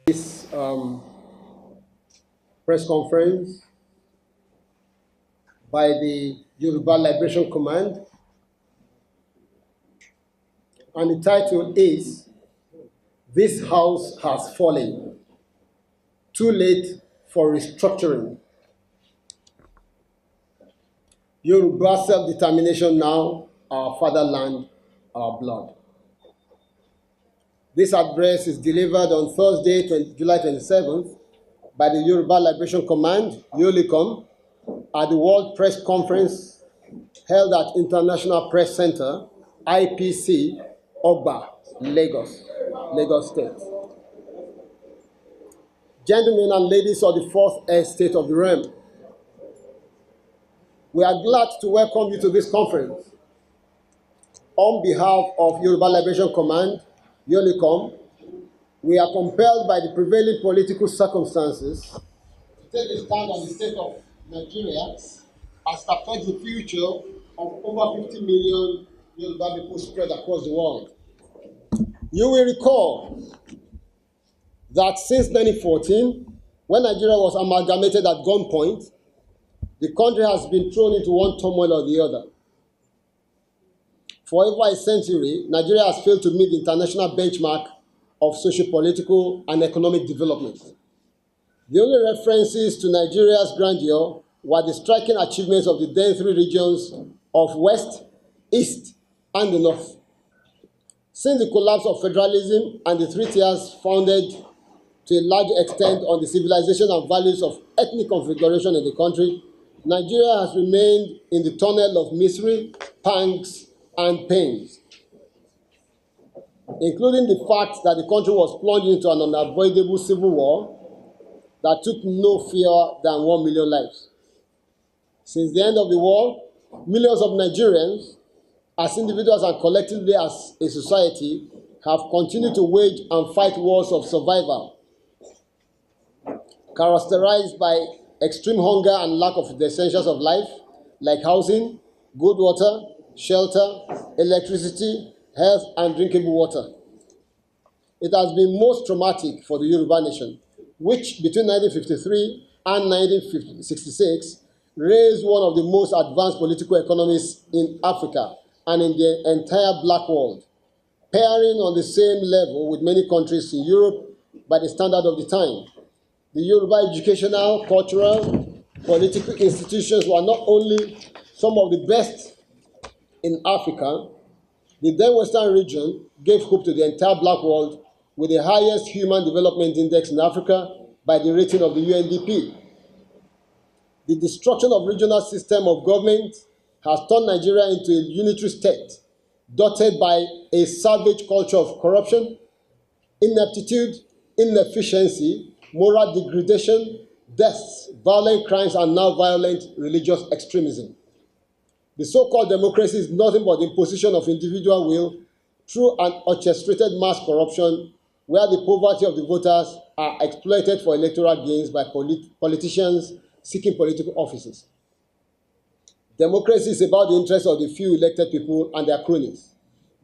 This press conference by the Yoruba Liberation Command, and the title is "This House Has Fallen, Too Late for Restructuring. Yoruba Self-Determination Now, Our Fatherland, Our Blood." This address is delivered on Thursday, July 27th, by the Yoruba Liberation Command, YOLICOM, at the World Press Conference held at International Press Center, IPC, Ogba, Lagos State. Gentlemen and ladies of the Fourth Estate of the Realm, we are glad to welcome you to this conference. On behalf of Yoruba Liberation Command, YOLICOM, we are compelled by the prevailing political circumstances to take a stand on the state of Nigeria as it affects the future of over 50 million Yoruba people spread across the world. You will recall that since 1914, when Nigeria was amalgamated at gunpoint, the country has been thrown into one turmoil or the other. For over a century, Nigeria has failed to meet the international benchmark of socio-political and economic development. The only references to Nigeria's grandeur were the striking achievements of the then three regions of West, East, and the North. Since the collapse of federalism and the three tiers founded to a large extent on the civilization and values of ethnic configuration in the country, Nigeria has remained in the tunnel of misery, pangs, and pains, including the fact that the country was plunged into an unavoidable civil war that took no fewer than 1 million lives. Since the end of the war, millions of Nigerians, as individuals and collectively as a society, have continued to wage and fight wars of survival, characterized by extreme hunger and lack of the essentials of life, like housing, good water, shelter, electricity, health, and drinkable water. It has been most traumatic for the Yoruba nation, which between 1953 and 1966 raised one of the most advanced political economies in Africa and in the entire black world, pairing on the same level with many countries in Europe by the standard of the time. The Yoruba educational, cultural, political institutions were not only some of the best in Africa, the then Western region gave hope to the entire black world with the highest human development index in Africa by the rating of the UNDP. The destruction of regional system of government has turned Nigeria into a unitary state, dotted by a savage culture of corruption, ineptitude, inefficiency, moral degradation, deaths, violent crimes, and now violent religious extremism. The so-called democracy is nothing but the imposition of individual will through an orchestrated mass corruption where the poverty of the voters are exploited for electoral gains by politicians seeking political offices. Democracy is about the interests of the few elected people and their cronies.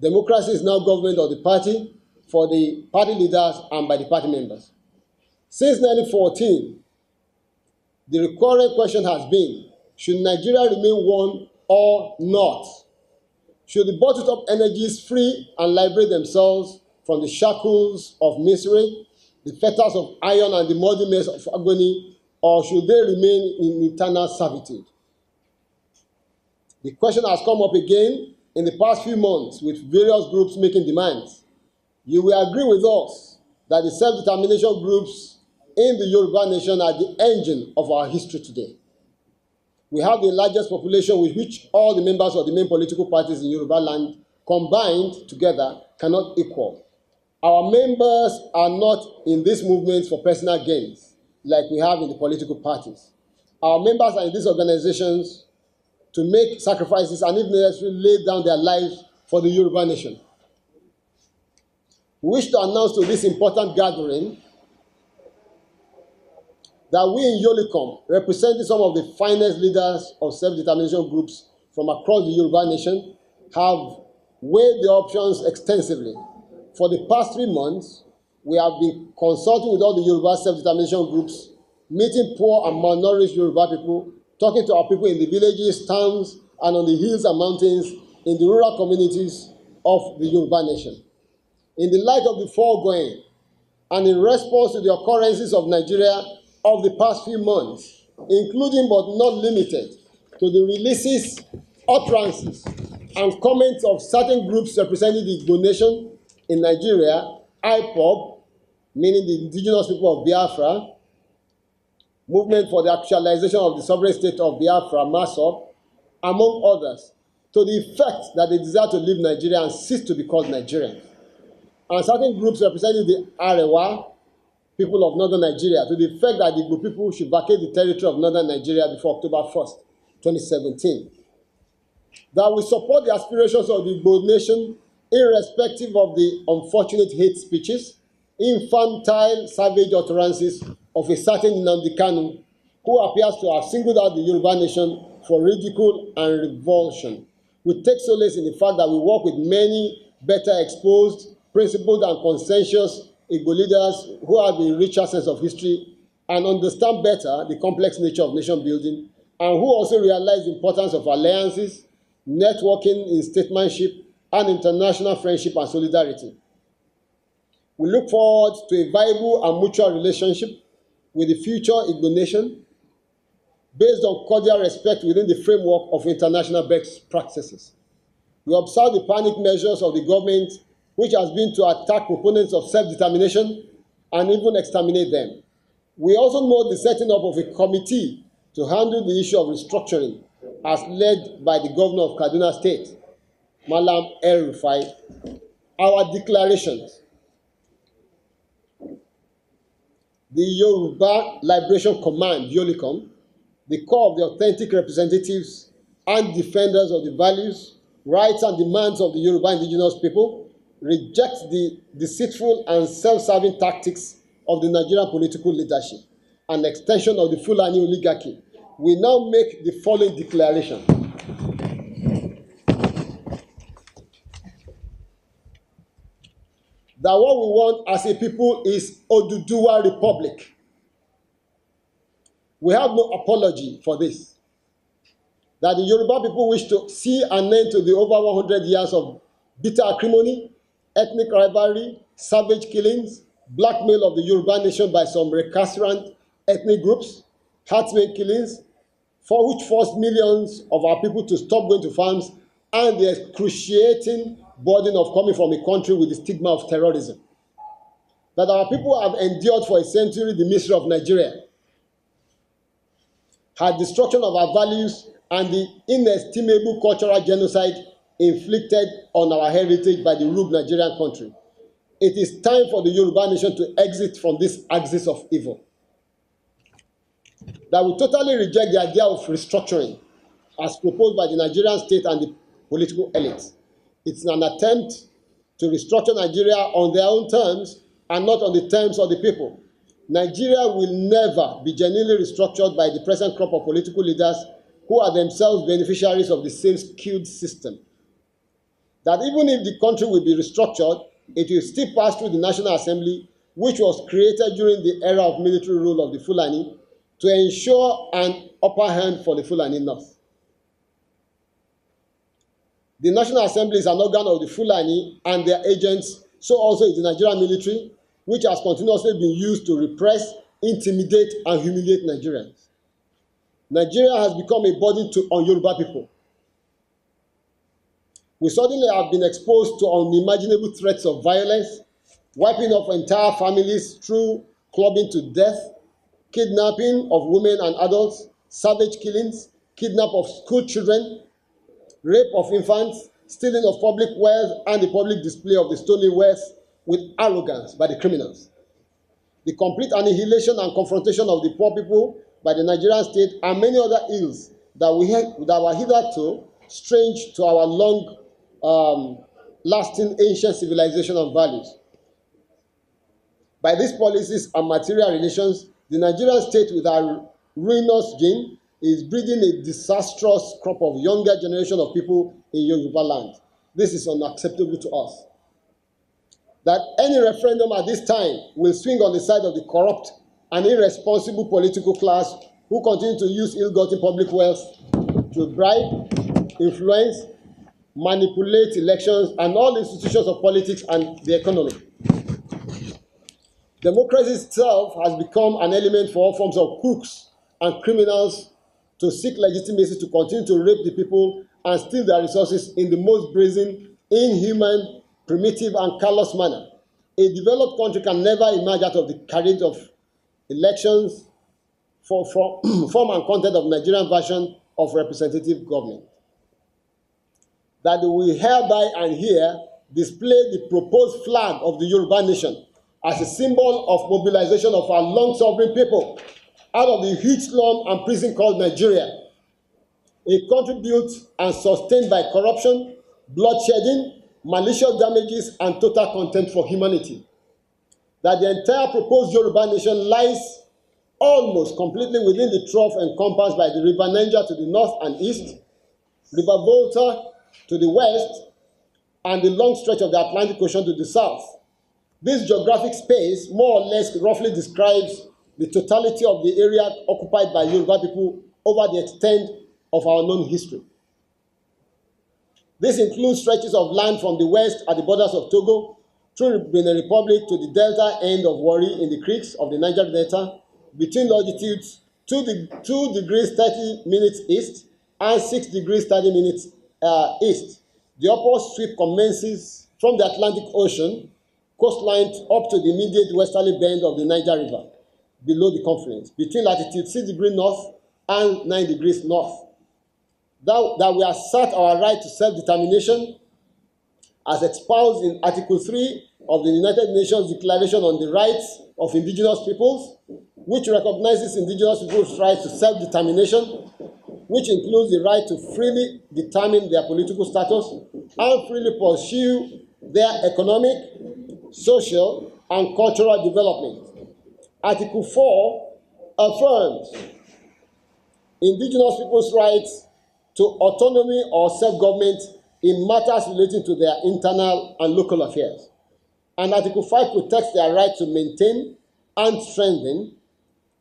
Democracy is now government of the party, for the party leaders and by the party members. Since 1914, the recurrent question has been, should Nigeria remain one or not? Should the bottled-up energies free and liberate themselves from the shackles of misery, the fetters of iron, and the muddy maze of agony, or should they remain in eternal servitude? The question has come up again in the past few months with various groups making demands. You will agree with us that the self-determination groups in the Yoruba nation are the engine of our history today. We have the largest population with which all the members of the main political parties in Yoruba land combined together cannot equal. Our members are not in these movements for personal gains like we have in the political parties. Our members are in these organizations to make sacrifices and if necessary lay down their lives for the Yoruba nation. We wish to announce to this important gathering that we in YOLICOM, representing some of the finest leaders of self-determination groups from across the Yoruba nation, have weighed the options extensively. For the past 3 months, We have been consulting with all the Yoruba self-determination groups, meeting poor and malnourished Yoruba people, talking to our people in the villages, towns, and on the hills and mountains, in the rural communities of the Yoruba nation. In the light of the foregoing, and in response to the occurrences of Nigeria of the past few months, including but not limited to the releases, utterances, and comments of certain groups representing the Igbo nation in Nigeria, IPOB, meaning the indigenous people of Biafra, Movement for the Actualization of the Sovereign State of Biafra, MASOB, among others, to the effect that they desire to leave Nigeria and cease to be called Nigerians. And certain groups representing the Arewa, people of northern Nigeria, to the effect that the Igbo people should vacate the territory of northern Nigeria before October 1st, 2017. That we support the aspirations of the Igbo nation irrespective of the unfortunate hate speeches, infantile, savage utterances of a certain Nnamdi Kanu, who appears to have singled out the Yoruba nation for ridicule and revulsion. We take solace in the fact that we work with many better exposed, principled, and conscientious Igbo leaders who have a richer sense of history and understand better the complex nature of nation building, and who also realize the importance of alliances, networking in statesmanship, and international friendship and solidarity. We look forward to a viable and mutual relationship with the future Igbo nation based on cordial respect within the framework of international best practices. We observe the panic measures of the government, which has been to attack proponents of self-determination and even exterminate them. We also note the setting up of a committee to handle the issue of restructuring, as led by the governor of Kaduna State, Malam El-Rufai. Our declarations. The Yoruba Liberation Command, YOLICOM, the core of the authentic representatives and defenders of the values, rights, and demands of the Yoruba indigenous people, rejects the deceitful and self-serving tactics of the Nigerian political leadership, an extension of the Fulani oligarchy. We now make the following declaration. That what we want as a people is Oduduwa Republic. We have no apology for this. That the Yoruba people wish to see an end to the over 100 years of bitter acrimony, ethnic rivalry, savage killings, blackmail of the Yoruba nation by some recalcitrant ethnic groups, herdsmen killings, for which forced millions of our people to stop going to farms, and the excruciating burden of coming from a country with the stigma of terrorism. That our people have endured for a century the misery of Nigeria, had destruction of our values, and the inestimable cultural genocide inflicted on our heritage by the rude Nigerian country. It is time for the Yoruba nation to exit from this axis of evil. That we totally reject the idea of restructuring as proposed by the Nigerian state and the political elites. It's an attempt to restructure Nigeria on their own terms and not on the terms of the people. Nigeria will never be genuinely restructured by the present crop of political leaders who are themselves beneficiaries of the same skewed system. That even if the country will be restructured, it will still pass through the National Assembly, which was created during the era of military rule of the Fulani, to ensure an upper hand for the Fulani North. The National Assembly is an organ of the Fulani and their agents, so also is the Nigerian military, which has continuously been used to repress, intimidate, and humiliate Nigerians. Nigeria has become a burden on Yoruba people. We suddenly have been exposed to unimaginable threats of violence, wiping off entire families through clubbing to death, kidnapping of women and adults, savage killings, kidnap of school children, rape of infants, stealing of public wealth, and the public display of the stolen wealth with arrogance by the criminals. The complete annihilation and confrontation of the poor people by the Nigerian state and many other ills that were hitherto strange to our long-lasting ancient civilization and values. By these policies and material relations, the Nigerian state with our ruinous gene is breeding a disastrous crop of younger generation of people in Yoruba land. This is unacceptable to us. that any referendum at this time will swing on the side of the corrupt and irresponsible political class who continue to use ill-gotten public wealth to bribe, influence, manipulate elections and all institutions of politics and the economy. Democracy itself has become an element for all forms of crooks and criminals to seek legitimacy to continue to rape the people and steal their resources in the most brazen, inhuman, primitive, and callous manner. A developed country can never emerge out of the carriage of elections for form and content of Nigerian version of representative government. That we hereby and here display the proposed flag of the Yoruba nation as a symbol of mobilization of our long-suffering people out of the huge slum and prison called Nigeria, a country built and sustained by corruption, bloodshedding, malicious damages, and total contempt for humanity. That the entire proposed Yoruba nation lies almost completely within the trough encompassed by the River Niger to the north and east, River Volta to the west, and the long stretch of the Atlantic Ocean to the south. This geographic space more or less roughly describes the totality of the area occupied by Yoruba people over the extent of our known history. This includes stretches of land from the west at the borders of Togo, through Benin Republic to the delta end of Warri in the creeks of the Niger Delta, between longitudes 2 degrees 30 minutes east and 6 degrees 30 minutes east. The upward sweep commences from the Atlantic Ocean coastline up to the immediate westerly bend of the Niger River, below the confluence, between latitude 6 degrees north and 9 degrees north. That we assert our right to self-determination as espoused in Article 3 of the United Nations Declaration on the Rights of Indigenous Peoples, which recognizes indigenous peoples' right to self-determination, which includes the right to freely determine their political status and freely pursue their economic, social, and cultural development. Article 4 affirms indigenous people's rights to autonomy or self-government in matters relating to their internal and local affairs. And Article 5 protects their right to maintain and strengthen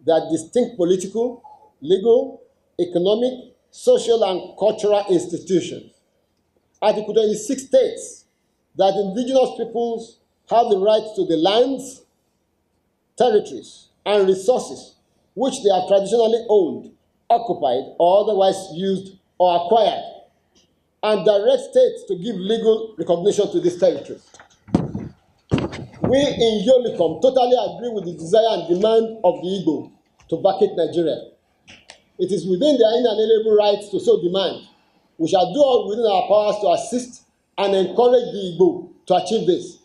their distinct political, legal, economic, social, and cultural institutions. Article 26 states that indigenous peoples have the right to the lands, territories, and resources which they have traditionally owned, occupied, or otherwise used or acquired, and direct states to give legal recognition to these territories. We in Yolicom totally agree with the desire and demand of the Igbo to vacate Nigeria. It is within their inalienable rights to so demand. We shall do all within our powers to assist and encourage the Igbo to achieve this.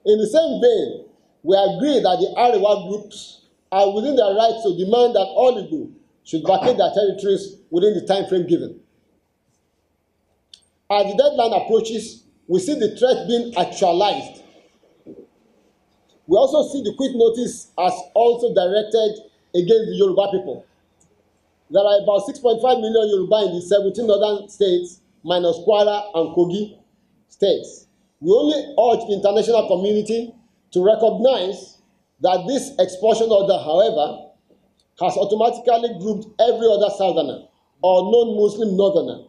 In the same vein, we agree that the Arewa groups are within their rights to demand that all Igbo should vacate their territories within the time frame given. As the deadline approaches, we see the threat being actualized. We also see the quick notice as also directed against the Yoruba people. There are about 6.5 million Yoruba in the 17 northern states, minus Kwara and Kogi states. We only urge the international community to recognize that this expulsion order, however, has automatically grouped every other southerner or non-Muslim northerner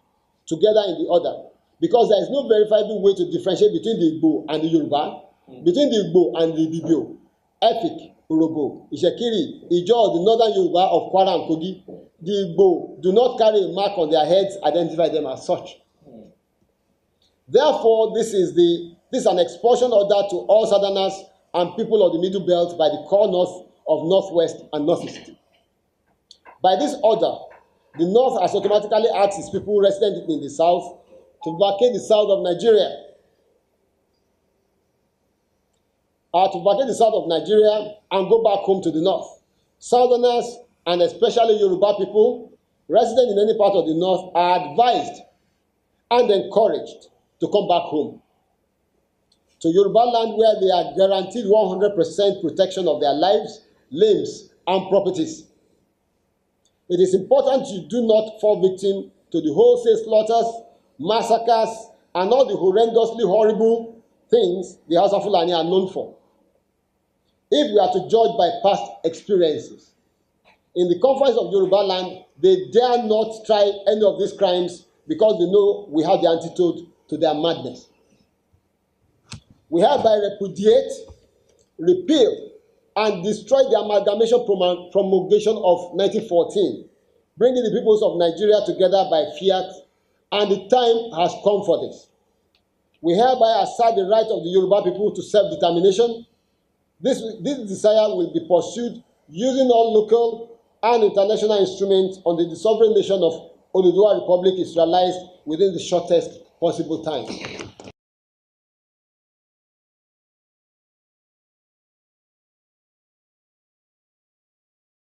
together in the order, because there is no verifiable way to differentiate between the Igbo and the Yoruba, between the Igbo and the Ibibio, Efik, Urobo, Ishekiri, Ijaw, the northern Yoruba of Kwara and Kogi. The Igbo do not carry a mark on their heads, identify them as such. Therefore, this is an expulsion order to all southerners and people of the Middle Belt by the core north of Northwest and Northeast. By this order, the North has automatically asked its people resident in the South to vacate the south of Nigeria. To vacate the south of Nigeria and go back home to the North. Southerners, and especially Yoruba people resident in any part of the North, are advised and encouraged to come back home to Yoruba land, where they are guaranteed 100% protection of their lives, limbs, and properties. It is important you do not fall victim to the wholesale slaughters, massacres, and all the horrendously horrible things the Hausa Fulani are known for. If we are to judge by past experiences, in the conference of Yoruba land, they dare not try any of these crimes because they know we have the antidote to their madness. We hereby repudiate, repeal, and destroy the amalgamation promulgation of 1914, bringing the peoples of Nigeria together by fiat, and the time has come for this. We hereby assert the right of the Yoruba people to self-determination. This desire will be pursued using all local and international instruments until the sovereign nation of Oduduwa Republic is realized within the shortest possible time.